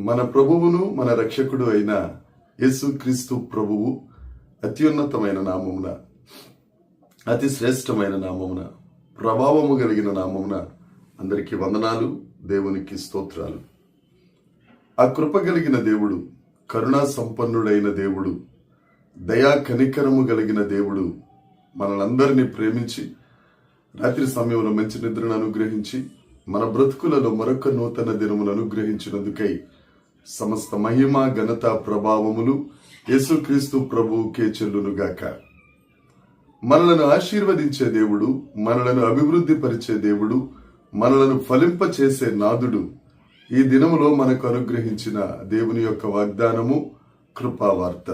మన ప్రభువును మన రక్షకుడు అయిన యేసుక్రీస్తు ప్రభువు అత్యున్నతమైన నామమున, అతి శ్రేష్టమైన నామమున, ప్రభావము కలిగిన నామమున అందరికీ వందనాలు, దేవునికి స్తోత్రాలు. ఆ కృప కలిగిన దేవుడు, కరుణా సంపన్నుడైన దేవుడు, దయా కనికరము కలిగిన దేవుడు మనలందరినీ ప్రేమించి రాత్రి సమయంలో మంచి నిద్రను అనుగ్రహించి మన బ్రతుకులలో మరొక నూతన దినమును అనుగ్రహించినందుకై సమస్త మహిమ, ఘనత, ప్రభావములు యేసుక్రీస్తు ప్రభువుకే చెల్లునుగాక. మనలను ఆశీర్వదించే దేవుడు, మనలను అభివృద్ధి పరిచే దేవుడు, మనలను ఫలింప చేసే నాదుడు ఈ దినములో మనకు అనుగ్రహించిన దేవుని యొక్క వాగ్దానము కృపావార్త.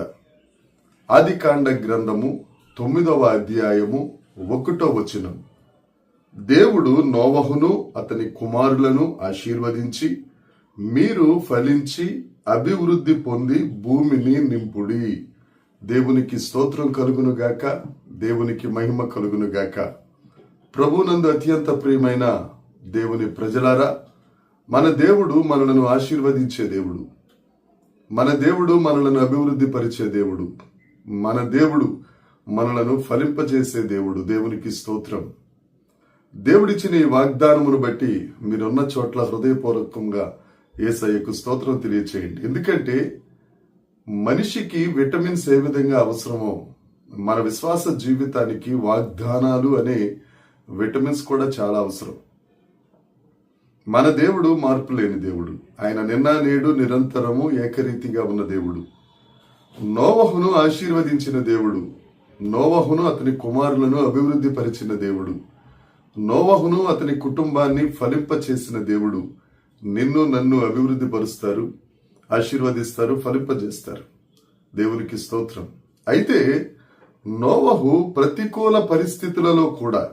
ఆదికాండ గ్రంథము 9వ అధ్యాయము 1వ వచనం. దేవుడు నోవహును అతని కుమారులను ఆశీర్వదించి, మీరు ఫలించి అభివృద్ధి పొంది భూమిని నింపుడి. దేవునికి స్తోత్రం కలుగునుగాక, దేవునికి మహిమ కలుగునుగాక. ప్రభునందు అత్యంత ప్రియమైన దేవుని ప్రజలారా, మన దేవుడు మనలను ఆశీర్వదించే దేవుడు, మన దేవుడు మనలను అభివృద్ధి పరిచే దేవుడు, మన దేవుడు మనలను ఫలింపజేసే దేవుడు. దేవునికి స్తోత్రం. దేవుడిచ్చిన ఈ వాగ్దానమును బట్టి మీరున్న చోట్ల హృదయపూర్వకంగా యేసయ్యకు స్తోత్రం తెలియచేయండి. ఎందుకంటే మనిషికి విటమిన్స్ ఏ విధంగా అవసరమో మన విశ్వాస జీవితానికి వాగ్దానాలు అనే విటమిన్స్ కూడా చాలా అవసరం. మన దేవుడు మార్పు లేని దేవుడు. ఆయన నిన్న నేడు నిరంతరము ఏకరీతిగా ఉన్న దేవుడు. నోవహును ఆశీర్వదించిన దేవుడు, నోవహును అతని కుమారులను అభివృద్ధి పరిచిన దేవుడు, నోవహును అతని కుటుంబాన్ని ఫలింప చేసిన దేవుడు నిన్ను నన్ను అభివృద్ధి పరుస్తారు, ఆశీర్వదిస్తారు, ఫలింపజేస్తారు. దేవునికి స్తోత్రం. అయితే నోవహు ప్రతికూల పరిస్థితులలో కూడా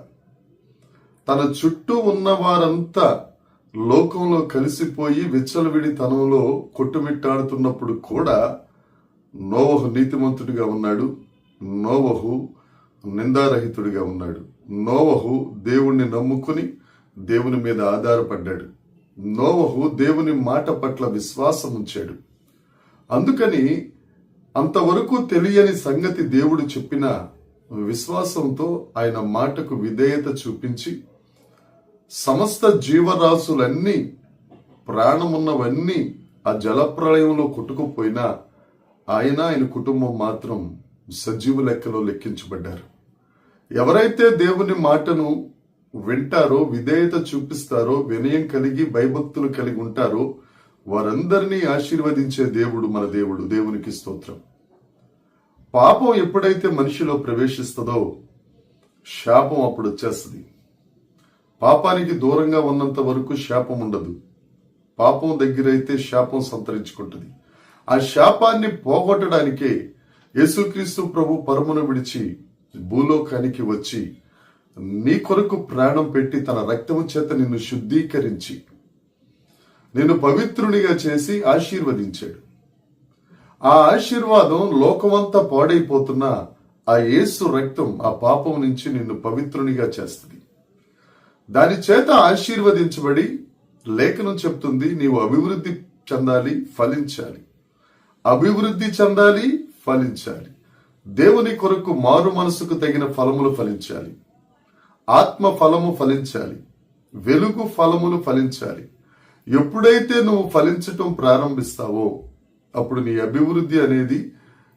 తన చుట్టూ ఉన్న వారంతా లోకంలో కలిసిపోయి విచ్చలవిడితనంలో కొట్టుమిట్టాడుతున్నప్పుడు కూడా నోవహు నీతిమంతుడిగా ఉన్నాడు. నోవహు నిందారహితుడిగా ఉన్నాడు. నోవహు దేవుణ్ణి నమ్ముకుని దేవుని మీద ఆధారపడ్డాడు. నోవహు దేవుని మాట పట్ల విశ్వాసం ఉంచాడు. అందుకని అంతవరకు తెలియని సంగతి దేవుడు చెప్పిన విశ్వాసంతో ఆయన మాటకు విధేయత చూపించి సమస్త జీవరాశులన్నీ, ప్రాణమున్నవన్నీ ఆ జలప్రళయంలో కొట్టుకుపోయినా ఆయన కుటుంబం మాత్రం సజీవ లెక్కలో లెక్కించబడ్డారు. ఎవరైతే దేవుని మాటను వింటారో, విధేయత చూపిస్తారో, వినయం కలిగి భయభక్తులు కలిగి ఉంటారో వారందరినీ ఆశీర్వదించే దేవుడు మన దేవుడు. దేవునికి స్తోత్రం. పాపం ఎప్పుడైతే మనిషిలో ప్రవేశిస్తుందో శాపం అప్పుడు వచ్చేస్తుంది. పాపానికి దూరంగా ఉన్నంత వరకు శాపం ఉండదు. పాపం దగ్గరైతే శాపం సంతరించుకుంటుంది. ఆ శాపాన్ని పోగొట్టడానికే యేసుక్రీస్తు ప్రభు పరమును విడిచి భూలోకానికి వచ్చి నీ కొరకు ప్రాణం పెట్టి తన రక్తము చేత నిన్ను శుద్ధీకరించి నిన్ను పవిత్రునిగా చేసి ఆశీర్వదించాడు. ఆ ఆశీర్వాదం లోకమంతా పాడైపోతున్న ఆ యేసు రక్తం ఆ పాపం నుంచి నిన్ను పవిత్రునిగా చేస్తుంది. దాని చేత ఆశీర్వదించబడి లేఖనం చెప్తుంది, నీవు అభివృద్ధి చెందాలి, ఫలించాలి. అభివృద్ధి చెందాలి, ఫలించాలి. దేవుని కొరకు మారు మనసుకు తగిన ఫలములు ఫలించాలి. ఆత్మ ఫలము ఫలించాలి. వెలుగు ఫలములు ఫలించాలి. ఎప్పుడైతే నువ్వు ఫలించటం ప్రారంభిస్తావో అప్పుడు నీ అభివృద్ధి అనేది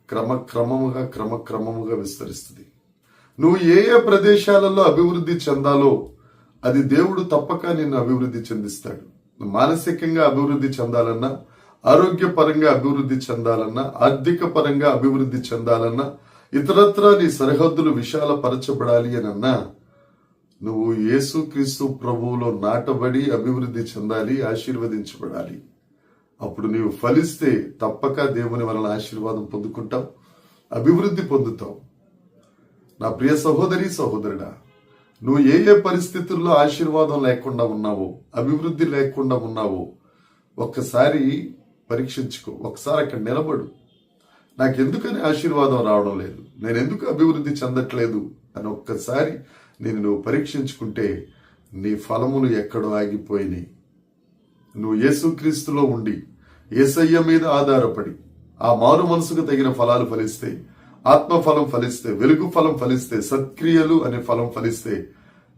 క్రమక్రమముగా విస్తరిస్తుంది. నువ్వు ఏ ఏ ప్రదేశాలలో అభివృద్ధి చెందాలో అది దేవుడు తప్పక నిన్ను అభివృద్ధి చెందిస్తాడు. మానసికంగా అభివృద్ధి చెందాలన్నా, ఆరోగ్యపరంగా అభివృద్ధి చెందాలన్నా, ఆర్థిక పరంగా అభివృద్ధి చెందాలన్నా, ఇతరత్రా నీ సరిహద్దులు విశాలపరచబడాలి అని అన్నా నువ్వు యేసుక్రీస్తు ప్రభువులో నాటబడి అభివృద్ధి చెందాలి, ఆశీర్వదించబడాలి. అప్పుడు నీవు ఫలిస్తే తప్పక దేవుని వలన ఆశీర్వాదం పొందుకుంటావు, అభివృద్ధి పొందుతావు. నా ప్రియ సహోదరి సహోదరుడా, నువ్వు ఏ ఏ పరిస్థితుల్లో ఆశీర్వాదం లేకుండా ఉన్నావో, అభివృద్ధి లేకుండా ఉన్నావో ఒక్కసారి పరీక్షించుకో. ఒకసారి అక్కడ నిలబడు. నాకెందుకని ఆశీర్వాదం రావడం లేదు, నేను ఎందుకు అభివృద్ధి చెందట్లేదు అని ఒక్కసారి నువ్వు పరీక్షించుకుంటే నీ ఫలములు ఎక్కడో ఆగిపోయినాయి. నువ్వు యేసుక్రీస్తులో ఉండి యేసయ్య మీద ఆధారపడి ఆ మారు మనసుకు తగిన ఫలాలు ఫలిస్తే, ఆత్మఫలం ఫలిస్తే, వెలుగు ఫలం ఫలిస్తే, సత్క్రియలు అనే ఫలం ఫలిస్తే,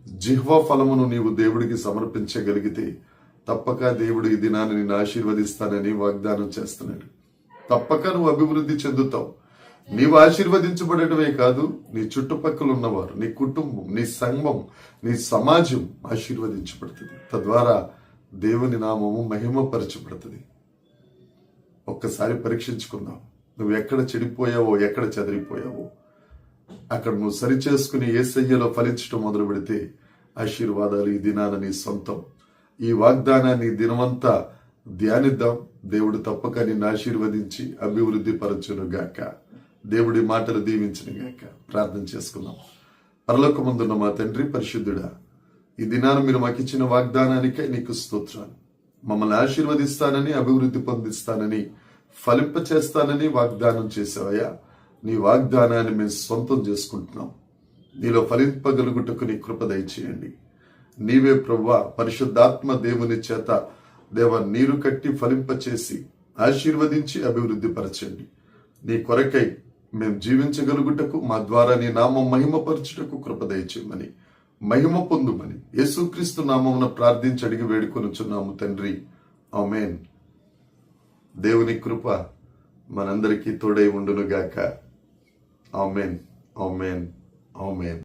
జిహ్వ ఫలమును నీవు దేవుడికి సమర్పించగలిగితే తప్పక దేవుడు ఈ దినాన్ని నిన్ను ఆశీర్వదిస్తానని వాగ్దానం చేస్తున్నాడు. తప్పక నువ్వు అభివృద్ధి చెందుతావు. నీవు ఆశీర్వదించబడటమే కాదు, నీ చుట్టుపక్కల ఉన్నవారు, నీ కుటుంబం, నీ సంఘం, నీ సమాజం ఆశీర్వదించబడుతుంది. తద్వారా దేవుని నామము మహిమపరచబడుతుంది. ఒక్కసారి పరీక్షించుకుందాం. నువ్వు ఎక్కడ చెడిపోయావో, ఎక్కడ చెదిరిపోయావో అక్కడ నువ్వు సరిచేసుకుని యేసయ్యలో ఫలించడం మొదలు పెడితే ఆశీర్వాదాలు ఈ దినాన నీ సొంతం. ఈ వాగ్దానాన్ని దినమంతా ధ్యానిద్దాం. దేవుడు తప్పక నిన్ను ఆశీర్వదించి అభివృద్ధి పరచును గాక. దేవుడి మాటలు దీవించును గాక. ప్రార్థన చేసుకుందాం. పరలోకమందున్న మా తండ్రి పరిశుద్ధుడా, ఈ దినాన్ని మీరు మాకు ఇచ్చిన వాగ్దానానికే నీకు స్తోత్రాలు. మమ్మల్ని ఆశీర్వదిస్తానని, అభివృద్ధి పొందిస్తానని, ఫలింప చేస్తానని వాగ్దానం చేసావయ్యా. నీ వాగ్దానాన్ని మేము సొంతం చేసుకుంటున్నాం. నీలో ఫలింపగలుగుటకు నీ కృప దయచేయండి. నీవే ప్రభువా, పరిశుద్ధాత్మ దేవుని చేత నీరు కట్టి ఫలింప చేసి ఆశీర్వదించి అభివృద్ధి పరచండి. నీ కొరకై మేము జీవించగలుగుటకు, మా ద్వారా నీ నామం మహిమపరచుటకు కృప దయచేయమని, మహిమ పొందుమని యేసుక్రీస్తు నామమున ప్రార్థించి అడిగి వేడుకొనుచున్నాము తండ్రి. ఆమేన్. దేవుని కృప మనందరికీ తోడై ఉండునుగాక. ఆమేన్, ఆమేన్, ఆమేన్.